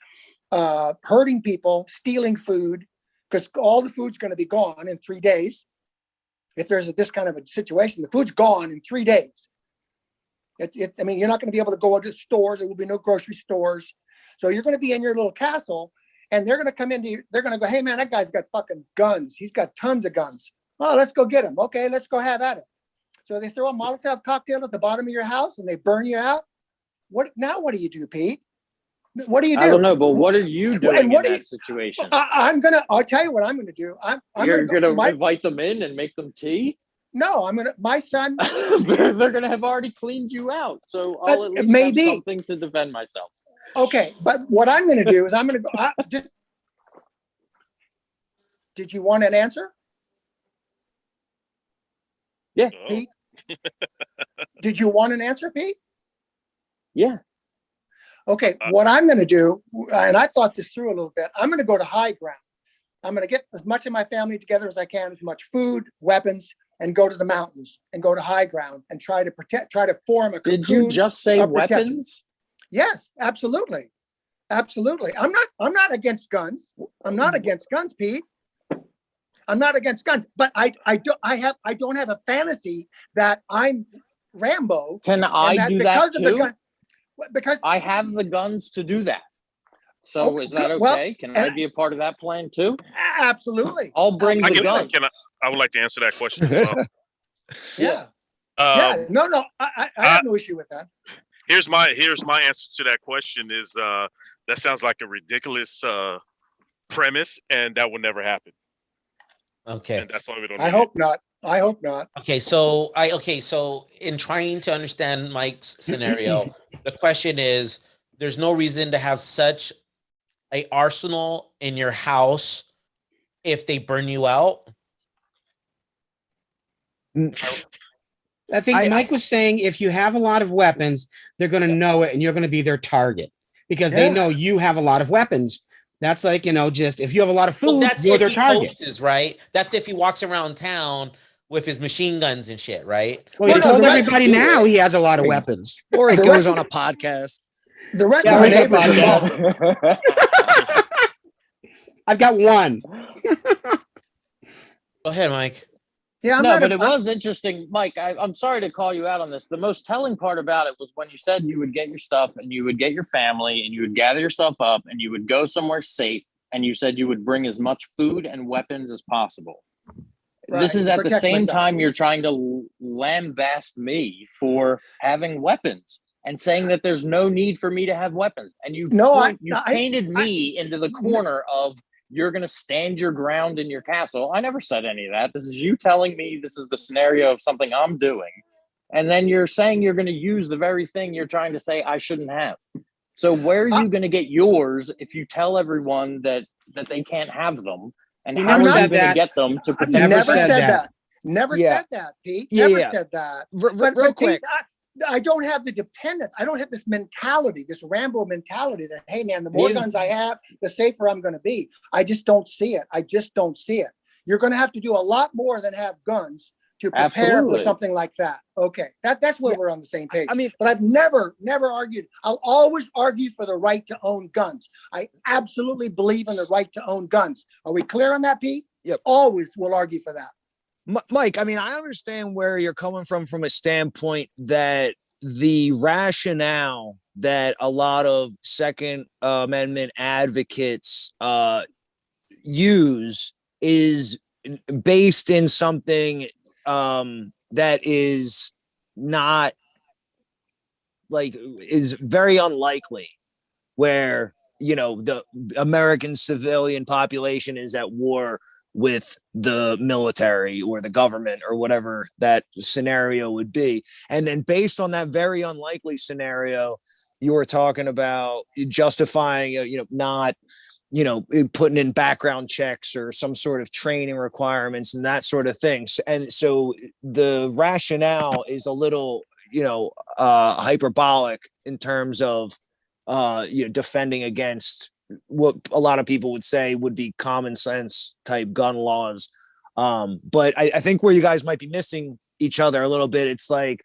hurting people, stealing food, because all the food's going to be gone in 3 days. If there's this kind of a situation, the food's gone in 3 days. I mean, you're not going to be able to go to stores. There will be no grocery stores. So you're going to be in your little castle, and they're going to come into you. They're going to go, hey, man, that guy's got fucking guns. He's got tons of guns. Oh, let's go get him. Okay, let's go have at it. So they throw a Molotov cocktail at the bottom of your house, and they burn you out. What do you do, Pete? What do you do? I don't know, but what are you doing in that situation? I'll tell you what I'm going to do. You're going to invite them in and make them tea? No, my son. they're going to have already cleaned you out. So I'll at least have something to defend myself. Okay, but what I'm going to do is I'm going to go. Did you want an answer? Yeah. Pete? Did you want an answer, Pete? Yeah. Okay, what I'm going to do, and I thought this through a little bit, I'm going to go to high ground. I'm going to get as much of my family together as I can, as much food, weapons, and go to the mountains and go to high ground and try to form a cocoon. Did you just say weapons? Yes, absolutely. Absolutely. I'm not against guns. I'm not against guns, Pete. I'm not against guns, but I don't have a fantasy that I'm Rambo. Can I do that too? Because I have the guns to do that. So is that okay? Well, can I be a part of that plan too? Absolutely. I'll bring the guns. I would like to answer that question as well. Yeah. No. I have no issue with that. Here's my answer to that question is that sounds like a ridiculous premise, and that will never happen. Okay. And that's why we don't. I hope not. Okay, so in trying to understand Mike's scenario, the question is: there's no reason to have such a arsenal in your house if they burn you out. I think Mike was saying if you have a lot of weapons, they're going to know it, and you're going to be their target because they know you have a lot of weapons. That's like, just if you have a lot of food, you're their target. Poses, right? That's if he walks around town with his machine guns and shit, right? Well, he told everybody now he has a lot of weapons. Or he goes on a podcast. The rest of the neighbors. I've got one. Go ahead, Mike. Yeah, but it was interesting, Mike. I'm sorry to call you out on this. The most telling part about it was when you said you would get your stuff and you would get your family and you would gather yourself up and you would go somewhere safe. And you said you would bring as much food and weapons as possible. Right. This is at the same time you're trying to lambaste me for having weapons and saying that there's no need for me to have weapons. And you painted me into the corner of you're going to stand your ground in your castle. I never said any of that. This is you telling me this is the scenario of something I'm doing. And then you're saying you're going to use the very thing you're trying to say I shouldn't have. So where are you going to get yours if you tell everyone that they can't have them? And how are you going to get them to protect? Never said that. Never said that, Pete. Never said that. Real quick. Pete, I don't have the dependence. I don't have this mentality, this Rambo mentality that, hey, man, the more guns I have, the safer I'm going to be. I just don't see it. You're going to have to do a lot more than have guns to prepare for something like that. Okay, that's where we're on the same page. I mean, but I've never argued. I'll always argue for the right to own guns. I absolutely believe in the right to own guns. Are we clear on that, Pete? Yep. Always will argue for that. Mike, I mean, I understand where you're coming from a standpoint that the rationale that a lot of Second Amendment advocates use is based in something that is not is very unlikely, where the American civilian population is at war with the military or the government or whatever that scenario would be. And then based on that very unlikely scenario, you were talking about justifying not putting in background checks or some sort of training requirements and that sort of thing. And so the rationale is a little, hyperbolic in terms of, defending against what a lot of people would say would be common sense type gun laws. But I think where you guys might be missing each other a little bit, it's like,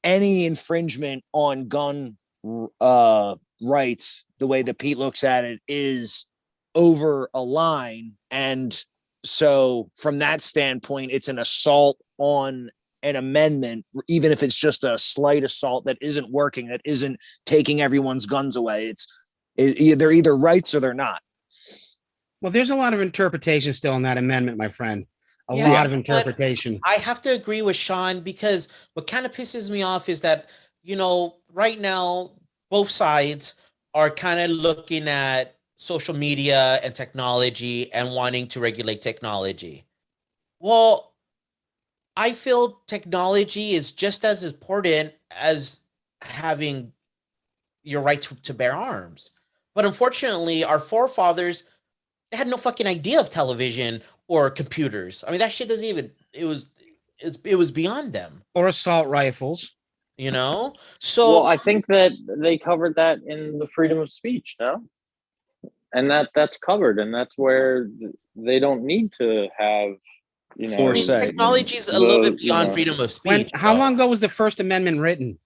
any infringement on gun rights, the way that Pete looks at it, is over a line. And so from that standpoint, it's an assault on an amendment, even if it's just a slight assault that isn't working, that isn't taking everyone's guns away. They're either rights or they're not. Well, there's a lot of interpretation still in that amendment, my friend. A Yeah, lot of but interpretation. I have to agree with Sean, because what kind of pisses me off is that, right now, both sides are kind of looking at social media and technology and wanting to regulate technology. Well, I feel technology is just as important as having your right to bear arms. But unfortunately, our forefathers, they had no fucking idea of television or computers. I mean, that shit doesn't even, it was beyond them, Or assault rifles. So Well, I think that they covered that in the freedom of speech, no? And that's covered, and that's where they don't need to have, Foresight. technology is a little bit beyond freedom of speech. How though. long ago was the First Amendment written?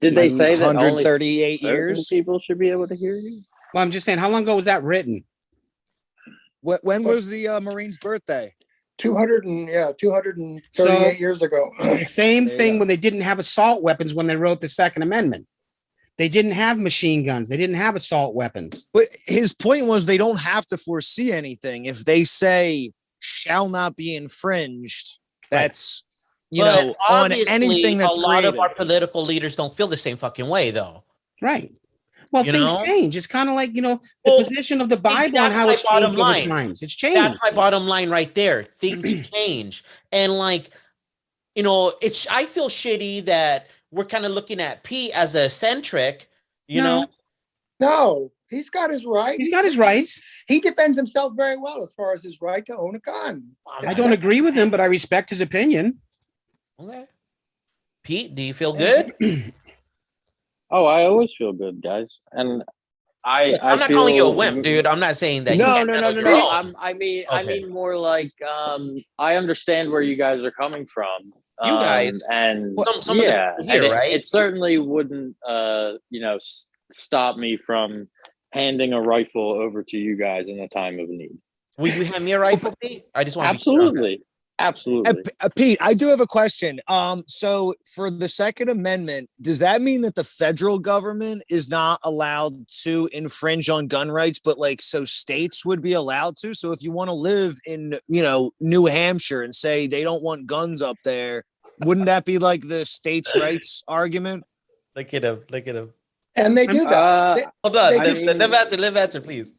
Did they say that only 138 certain years? people should be able to hear you? Well, I'm just saying, how long ago was that written? When was the Marine's birthday? 238 So- years ago. The same There you thing go. when they didn't have assault weapons when they wrote the Second Amendment. They didn't have machine guns. They didn't have assault weapons. But his point was they don't have to foresee anything. If they say shall not be infringed, that's But on obviously, anything that's a lot created. of our political leaders don't feel the same fucking way, though. Right. Well, You things know? change. It's kind of like, the Well, position of the Bible and that's how my it's bottom changed over line. times. It's That's changed. my bottom line right there. Things change. And I feel shitty that we're kind of looking at Pete as a eccentric, No. No, he's got his right. He's got his rights. He defends himself very well as far as his right to own a gun. I don't agree with him, but I respect his opinion. Okay. Pete, do you feel good? Oh, I always feel good, guys. And I'm not calling you a wimp, dude. I'm not saying that. No, you no, can't no, handle no, your no. own. I mean Okay. more like I understand where you guys are coming from. You guys. And Some of the yeah, people here, and right? it certainly wouldn't stop me from handing a rifle over to you guys in a time of need. Will you hand me a rifle, Pete? I just want Absolutely. Absolutely. Pete, I do have a question. So for the Second Amendment, does that mean that the federal government is not allowed to infringe on gun rights, but so states would be allowed to? So if you want to live in, New Hampshire and say they don't want guns up there, wouldn't that be like the states' rights argument? Look at him. And they do that. They- Hold on. They Live answer, please.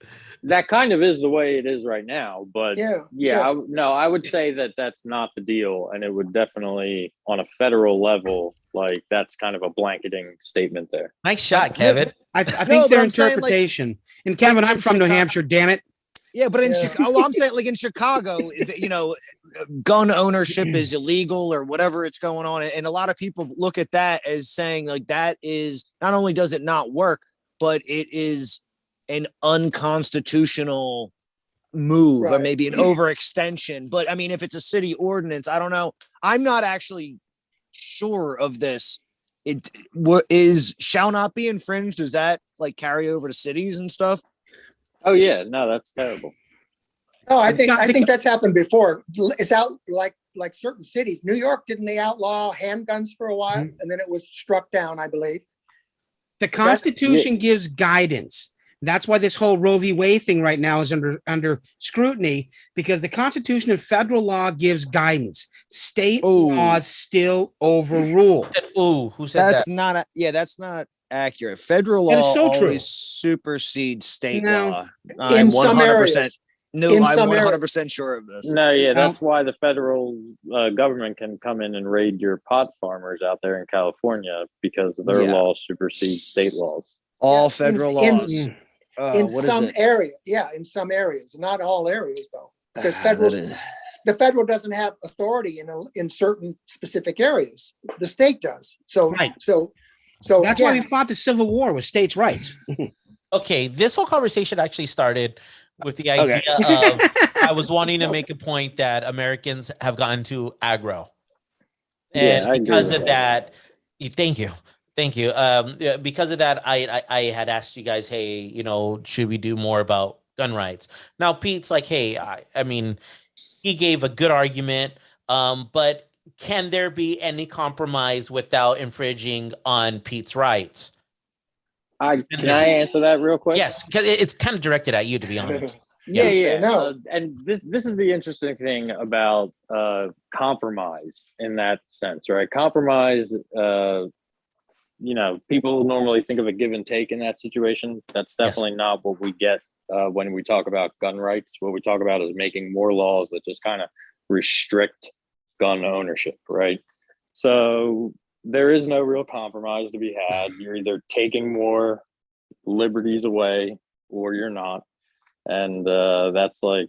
That kind of is the way it is right now, but Yeah. I would say that that's not the deal, and it would definitely, on a federal level, that's kind of a blanketing statement there. Nice shot, Kevin. I think No, it's their but I'm saying, interpretation. And Kevin, I'm in from New Chicago- Hampshire, damn it. Yeah, but in Yeah. Chicago, I'm saying in Chicago, gun ownership is illegal or whatever it's going on. And a lot of people look at that as saying that is not only does it not work, but it is an unconstitutional move or Right. maybe an overextension. But I mean, if it's a city ordinance, I don't know. I'm not actually sure of this. It is shall not be infringed. Does that carry over to cities and stuff? Oh yeah, no, that's terrible. No, I think that's happened before. It's out like certain cities. New York, didn't they outlaw handguns for a while? And then it was struck down, I believe. The Constitution gives guidance. That's why this whole Roe v. Wade thing right now is under scrutiny, because the Constitution and federal law gives guidance. State laws still overrule. Ooh, who said That's that? that's not accurate. Federal That is law so true. always supersedes state No. law. In I'm some 100%. areas. No, In I'm some 100% sure of this. No, yeah, that's why the federal government can come in and raid your pot farmers out there in California, because their Yeah. laws supersede state laws. All Yeah, federal in- laws. In What is some it? areas, in some areas, not all areas though, because That the federal doesn't have authority in certain specific areas. The state does. So Right. so That's why we again, fought the Civil War with states' rights. Okay, this whole conversation actually started with the idea of I was wanting to make a point that Americans have gotten too aggro. Yeah, And I agree because with of that, thank you. Thank you. Yeah, because of that, I had asked you guys, hey, you know, should we do more about gun rights? Now Pete's like, hey, I mean, he gave a good argument, but can there be any compromise without infringing on Pete's rights? Can I answer that real quick? Yes, because it's kind of directed at you, to be honest. Yeah, Yeah. yeah. No. And this is the interesting thing about compromise in that sense, right? Compromise, you know, people normally think of a give and take in that situation. That's definitely not what we get when we talk about gun rights. What we talk about is making more laws that just kind of restrict gun ownership, right? So there is no real compromise to be had. You're either taking more liberties away or you're not. And that's the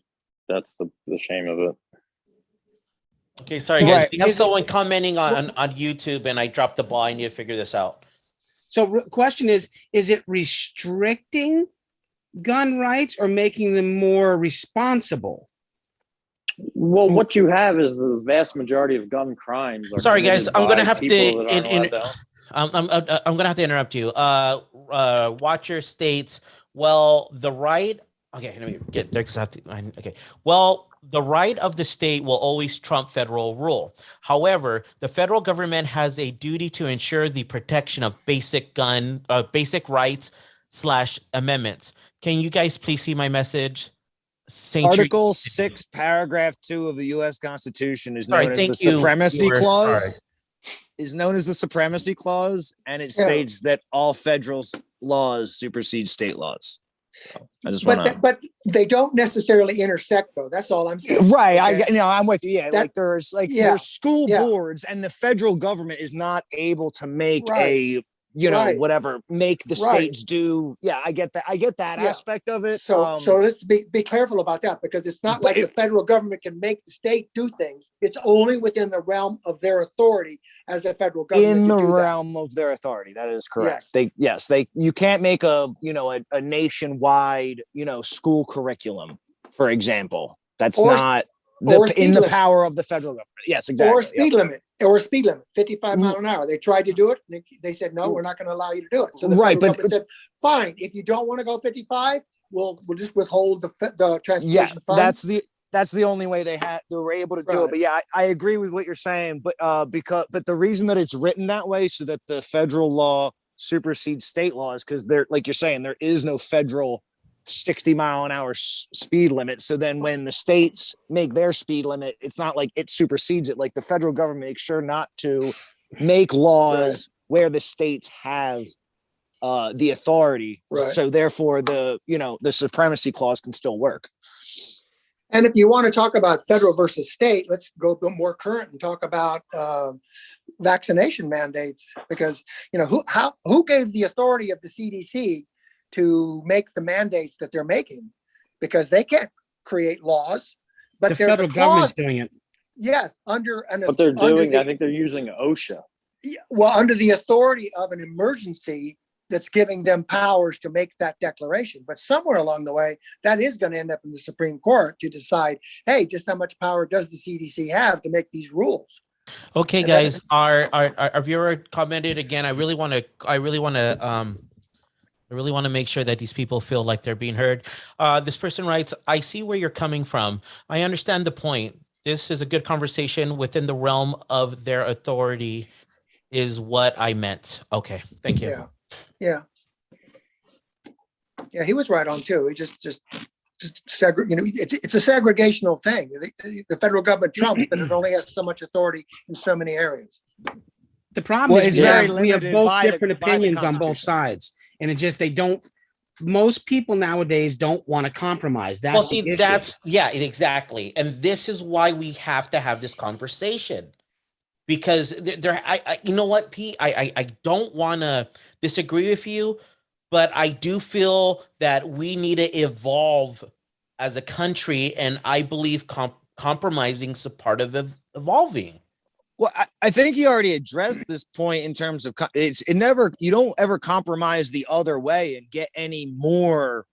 shame of it. Okay, sorry guys. Right. We have someone commenting on YouTube, and I dropped the ball. I need to figure this out. So question is it restricting gun rights or making them more responsible? Well, what you have is the vast majority of gun crimes. Sorry, guys. I'm gonna have to. I'm gonna have to interrupt you. Watcher states, well, the right. Okay, let me get there because I have to. Okay. Well, the right of the state will always trump federal rule. However, the federal government has a duty to ensure the protection of basic rights / amendments. Can you guys please see my message? Article 6, paragraph 2 of the U.S. Constitution is known as the Supremacy Clause. Is known as the Supremacy Clause, and it states that all federal laws supersede state laws. I just but they don't necessarily intersect, though. That's all I'm saying. Right. Okay? I'm with you. Yeah. There's school boards, and the federal government is not able to make make the states do. Yeah, I get that. I get that aspect of it. So let's be careful about that, because it's not like the federal government can make the state do things. It's only within the realm of their authority as a federal government. In the realm of their authority, that is correct. You can't make a nationwide school curriculum, for example. That's not in the power of the federal government. Yes, exactly. Or a speed limit, 55 mile an hour. They tried to do it. And they said, no, we're not going to allow you to do it. So the federal government said, fine, if you don't want to go 55, we'll just withhold the transportation funds. That's the only way they were able to do it. But yeah, I agree with what you're saying. But the reason that it's written that way, so that the federal law supersedes state laws, because like you're saying, there is no federal 60 mile an hour speed limit. So then when the states make their speed limit, it's not like it supersedes it. Like the federal government makes sure not to make laws where the states have the authority. So therefore the supremacy clause can still work. And if you want to talk about federal versus state, let's go a bit more current and talk about vaccination mandates, because who gave the authority of the CDC to make the mandates that they're making, because they can't create laws, but the federal government's doing it. Yes, what they're doing, I think they're using OSHA. Well, under the authority of an emergency that's giving them powers to make that declaration. But somewhere along the way, that is going to end up in the Supreme Court to decide, hey, just how much power does the CDC have to make these rules? Okay, guys, our viewer commented again. I really want to make sure that these people feel like they're being heard. This person writes, I see where you're coming from. I understand the point. This is a good conversation within the realm of their authority is what I meant. Okay, thank you. Yeah, he was right on too. He just it's a segregational thing. The federal government trumps, but it only has so much authority in so many areas. The problem is we have both different opinions on both sides. And it just, most people nowadays don't want to compromise. Exactly. And this is why we have to have this conversation, because you know what, Pete, I don't want to disagree with you, but I do feel that we need to evolve as a country. And I believe compromising is a part of evolving. Well, I think he already addressed this point in terms of you don't ever compromise the other way and get any more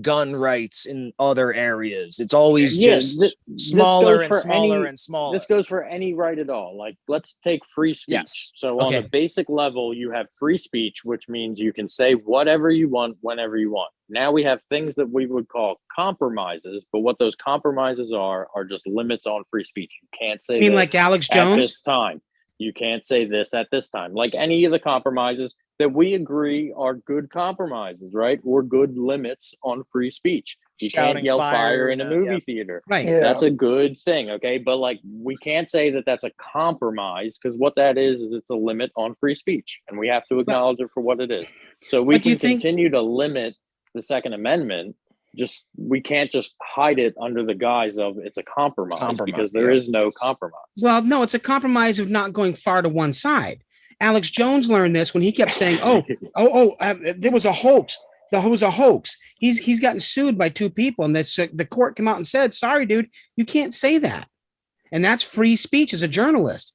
gun rights in other areas. It's always Yeah, just smaller goes and for smaller any- and smaller. This goes for any right at all. Like, let's take free speech. Yes. So on Okay. the basic level, you have free speech, which means you can say whatever you want, whenever you want. Now we have things that we would call compromises, but what those compromises are just limits on free speech. You can't say I mean, this like Alex at Jones? this time. You can't say this at this time. Like any of the compromises that we agree are good compromises, right? Or good limits on free speech. You can't Shouting yell fire fire in a in a- movie yeah. theater. Right. Yeah. That's a good thing, okay? But like, we can't say that that's a compromise, because what that is it's a limit on free speech, and we have to acknowledge it for what it is. So we But do you can think- continue to limit the Second Amendment. Just we can't just hide it under the guise of it's a compromise, because there is no compromise. Well, no, it's a compromise of not going far to one side. Alex Jones learned this when he kept saying, there was a hoax. There was a hoax. He's gotten sued by 2 people, and the court came out and said, sorry, dude, you can't say that. And that's free speech as a journalist.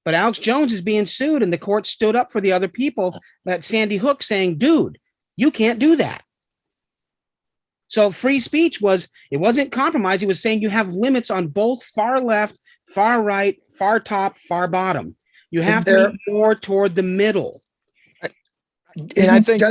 But Alex Jones is being sued, and the court stood up for the other people, that Sandy Hook, saying, dude, you can't do that. So free speech it wasn't compromise. He was saying you have limits on both far left, far right, far top, far bottom. You have to be more toward the middle. And I think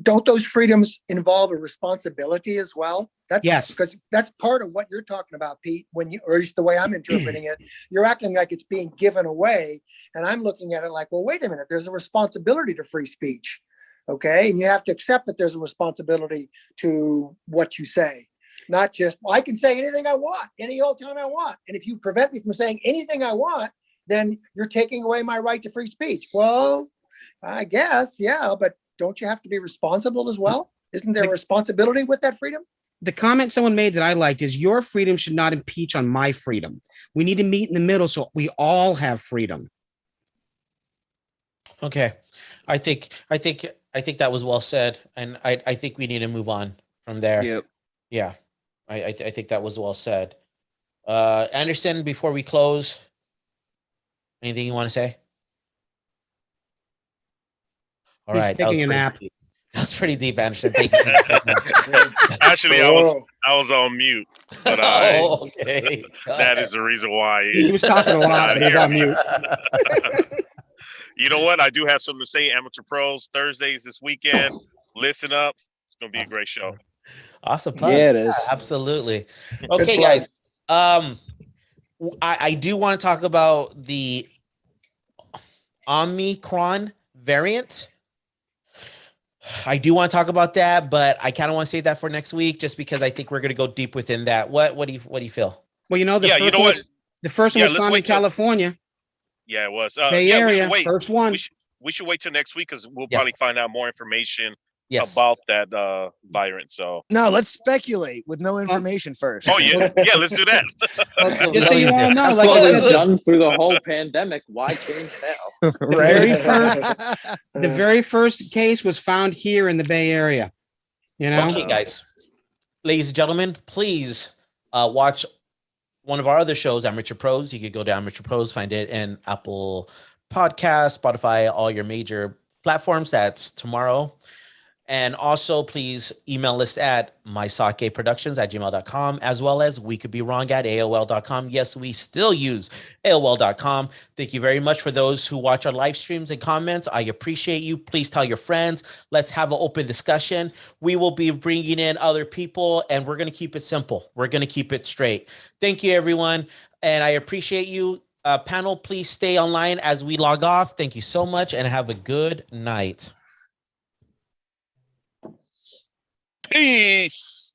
don't those freedoms involve a responsibility as well? That's Yes. because that's part of what you're talking about, Pete, or at least the way I'm interpreting it. You're acting like it's being given away. And I'm looking at it like, well, wait a minute, there's a responsibility to free speech. Okay. And you have to accept that there's a responsibility to what you say. Not just, well, I can say anything I want, any old time I want. And if you prevent me from saying anything I want, then you're taking away my right to free speech. Well, I guess, yeah, but don't you have to be responsible as well? Isn't there a responsibility with that freedom? The comment someone made that I liked is, your freedom should not impeach on my freedom. We need to meet in the middle so we all have freedom. Okay. I think that was well said. And I think we need to move on from there. Yep. Yeah. I think that was well said. Anderson, before we close, anything you want to say? All He's right. taking a nap. That was pretty deep, Anderson. Thank you so much. Actually, I was on mute, but okay. that is the reason why. He was talking a lot, but he's on mute. You know what? I do have something to say. Amateur Pros Thursdays this weekend. Listen up. It's gonna be a great show. Awesome. Plug. Yeah, it is. Absolutely. Okay, guys. I do want to talk about the Omicron variant. I do want to talk about that, but I kind of want to save that for next week, just because I think we're going to go deep within that. What do you feel? Well, you know, the first one was found in California. Yeah, it was. Bay yeah, Area, we should wait. first one. We should wait till next week, because we'll probably find out more information Yes. about that variant. So no, let's speculate with no information first. oh yeah, let's do that. Just so you all know, That's like what I we've said, done through the whole pandemic. Why change now? the very first case was found here in the Bay Area. You know? Okay, guys. Ladies and gentlemen, please watch one of our other shows, Amateur Pros. You could go to Amateur Pros, find it in Apple Podcasts, Spotify, all your major platforms. That's tomorrow. And also, please email us at mysakeproductions@gmail.com, as well as we could be wrong at AOL.com. Yes, we still use AOL.com. Thank you very much for those who watch our live streams and comments. I appreciate you. Please tell your friends. Let's have an open discussion. We will be bringing in other people, and we're going to keep it simple. We're going to keep it straight. Thank you, everyone. And I appreciate you. Panel, please stay online as we log off. Thank you so much, and have a good night. Peace.